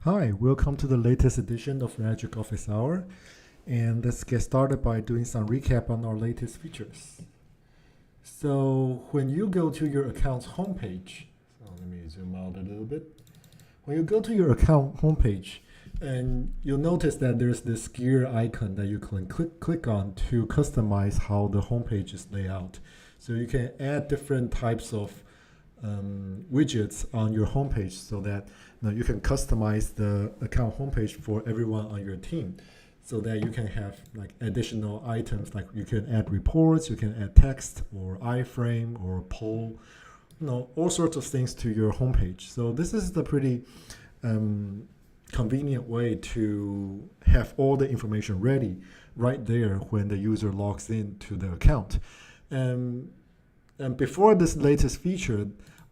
Hi, welcome to the latest edition of Ragic Office Hour. And let's get started by doing some recap on our latest features. So when you go to your account's homepage, so let me zoom out a little bit. When you go to your account homepage, and you'll notice that there's this gear icon that you can click on to customize how the homepage is laid out. So you can add different types of widgets on your homepage so that you can customize the account homepage for everyone on your team, so that you can have like additional items, like you can add reports, you can add text or iframe or poll, all sorts of things to your homepage. So this is the pretty convenient way to have all the information ready right there when the user logs into the account. And before this latest feature,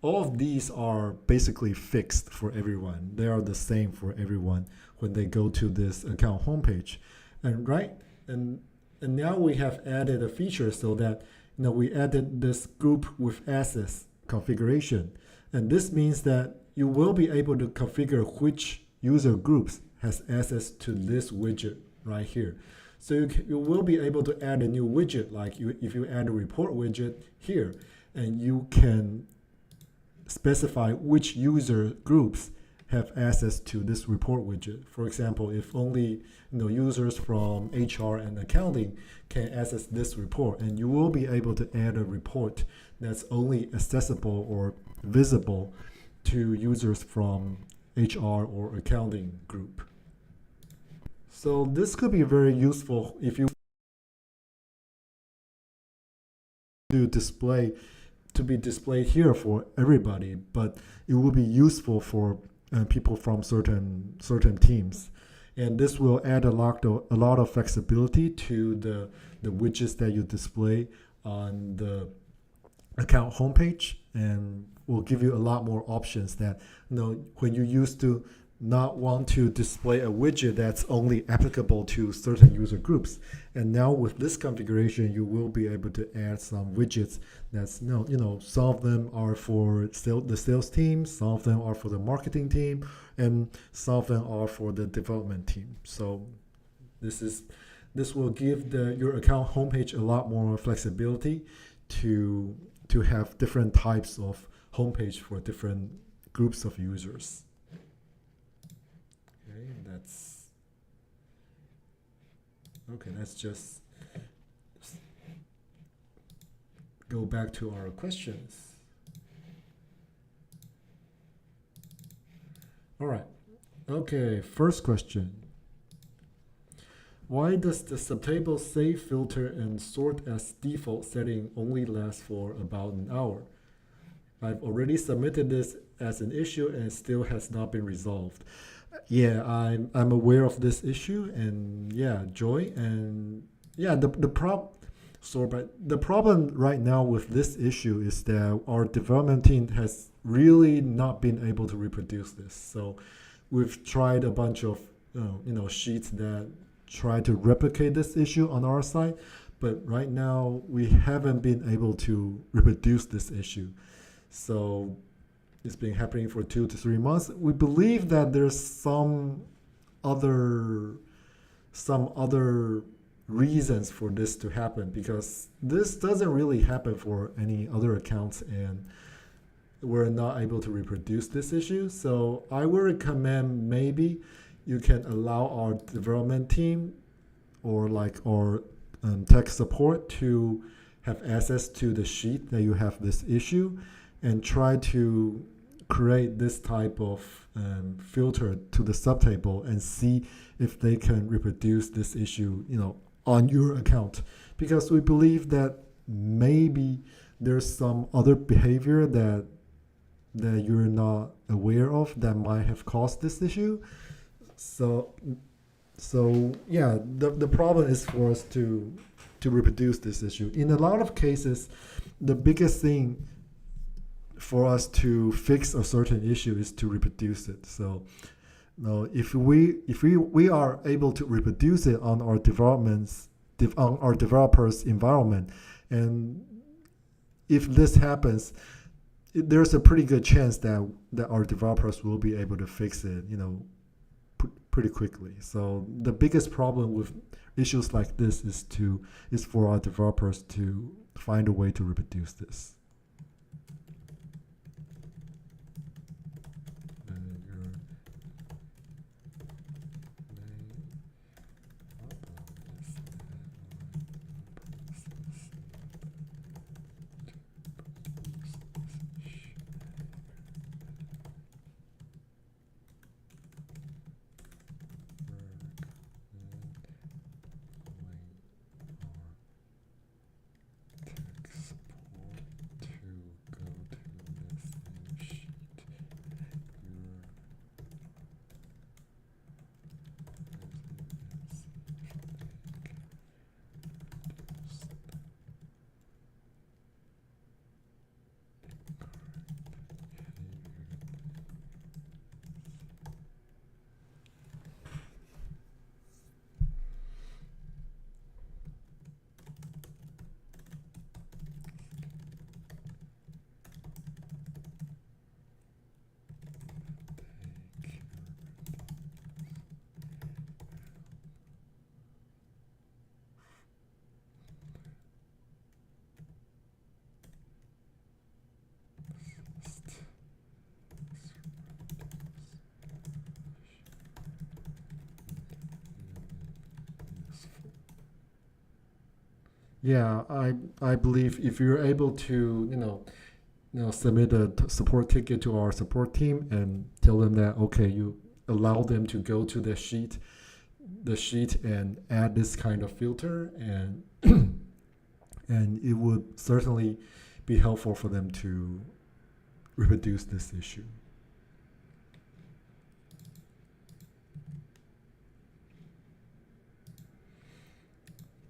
all of these are basically fixed for everyone. They are the same for everyone when they go to this account homepage. And now we have added a feature so that we added this group with access configuration. And this means that you will be able to configure which user groups has access to this widget right here. So you will be able to add a new widget, like if you add a report widget here, and you can specify which user groups have access to this report widget. For example, if only users from HR and accounting can access this report, and you will be able to add a report that's only accessible or visible to users from HR or accounting group. So this could be very useful if you to be displayed here for everybody, but it will be useful for people from certain teams. And this will add a lot of flexibility to the widgets that you display on the account homepage, and will give you a lot more options that when you used to not want to display a widget that's only applicable to certain user groups. And now with this configuration, you will be able to add some widgets that's, some of them are for the sales team, some of them are for the marketing team, and some of them are for the development team. So this will give your account homepage a lot more flexibility to have different types of homepage for different groups of users. Let's just go back to our questions. All right. Okay, first question. Why does the subtable save, filter, and sort as default setting only last for about an hour? I've already submitted this as an issue and it still has not been resolved. Yeah, I'm aware of this issue, and yeah, Joy, and yeah, the problem right now with this issue is that our development team has really not been able to reproduce this. So we've tried a bunch of sheets that try to replicate this issue on our side, but right now we haven't been able to reproduce this issue. So it's been happening for 2 to 3 months. We believe that there's some other reasons for this to happen, because this doesn't really happen for any other accounts, and we're not able to reproduce this issue. So I would recommend maybe you can allow our development team or like our tech support to have access to the sheet that you have this issue, and try to create this type of filter to the subtable and see if they can reproduce this issue, on your account. Because we believe that maybe there's some other behavior that you're not aware of that might have caused this issue. So yeah, the problem is for us to reproduce this issue. In a lot of cases, the biggest thing for us to fix a certain issue is to reproduce it. So if we are able to reproduce it on our developers environment, and if this happens, there's a pretty good chance that our developers will be able to fix it pretty quickly. So the biggest problem with issues like this is for our developers to find a way to reproduce this. Yeah, I believe if you're able to, submit a support ticket to our support team and tell them that okay, you allow them to go to the sheet and add this kind of filter, and and it would certainly be helpful for them to reproduce this issue.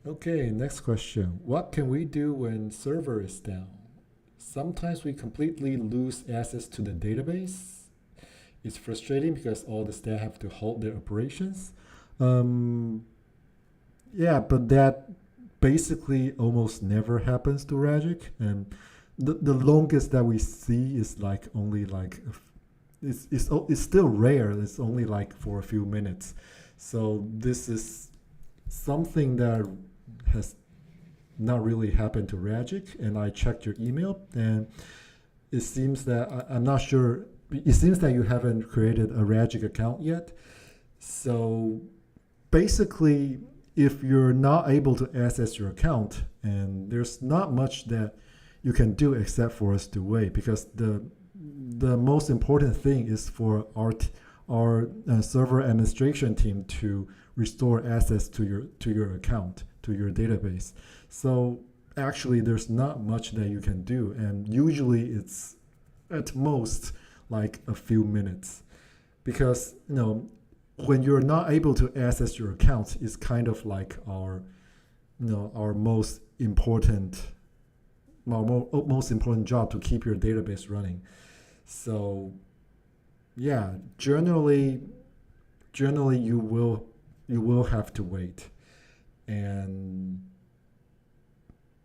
Okay, next question. What can we do when server is down? Sometimes we completely lose access to the database. It's frustrating because all the staff have to halt their operations. Yeah, but that basically almost never happens to Ragic. And the longest that we see is like only like, it's still rare. It's only like for a few minutes. So this is something that has not really happened to Ragic, and I checked your email, and it seems that I'm not sure. It seems that you haven't created a Ragic account yet. So basically, if you're not able to access your account, and there's not much that you can do except for us to wait, because the most important thing is for our server administration team to restore access to your account, to your database. So actually there's not much that you can do, and usually it's at most like a few minutes, because when you're not able to access your account, it's kind of like our most important job to keep your database running. So yeah, generally you will have to wait. And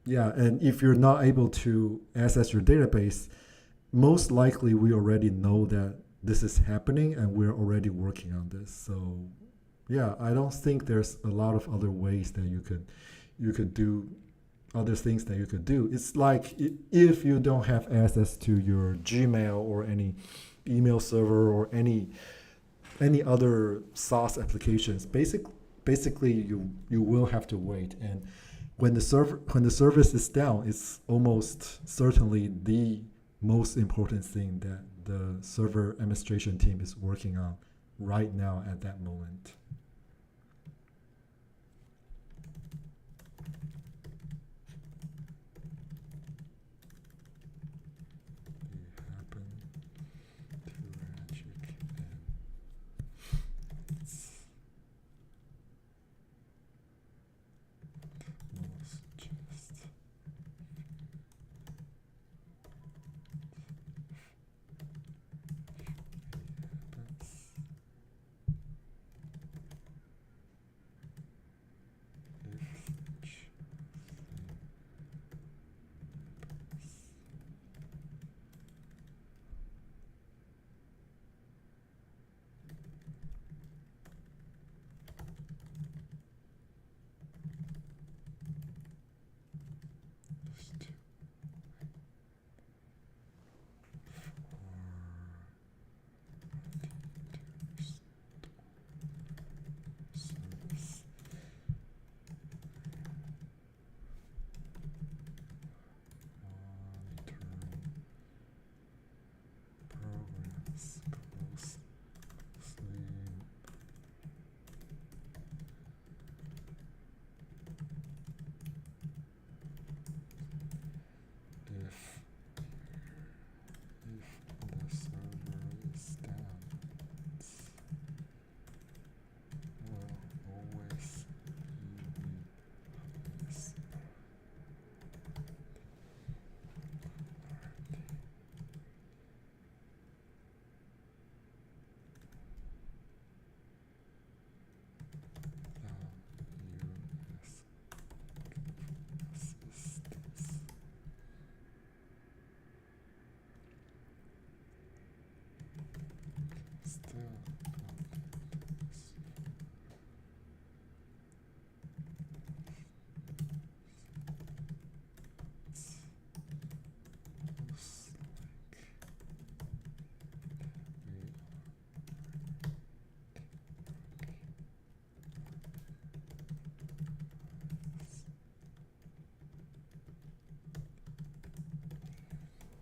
yeah, and if you're not able to access your database, most likely we already know that this is happening and we're already working on this. So yeah, I don't think there's a lot of other ways that you could do other things that you could do. It's like if you don't have access to your Gmail or any email server or any other SaaS applications, basically you will have to wait. And when the service is down, it's almost certainly the most important thing that the server administration team is working on right now at that moment.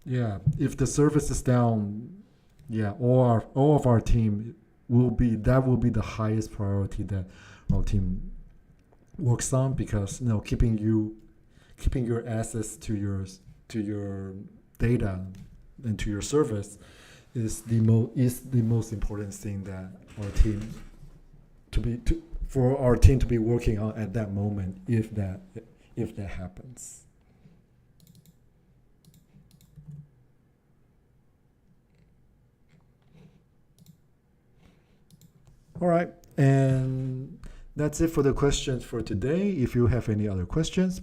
Yeah, if the service is down, yeah, all of our team will be that will be the highest priority that our team works on, because keeping your access to your data and to your service is the most important thing that our team for our team to be working on at that moment, if that happens. All right, and that's it for the questions for today. If you have any other questions,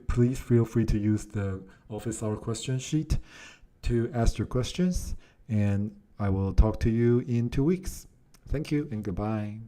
please feel free to use the office hour question sheet to ask your questions, and I will talk to you in 2 weeks. Thank you and goodbye.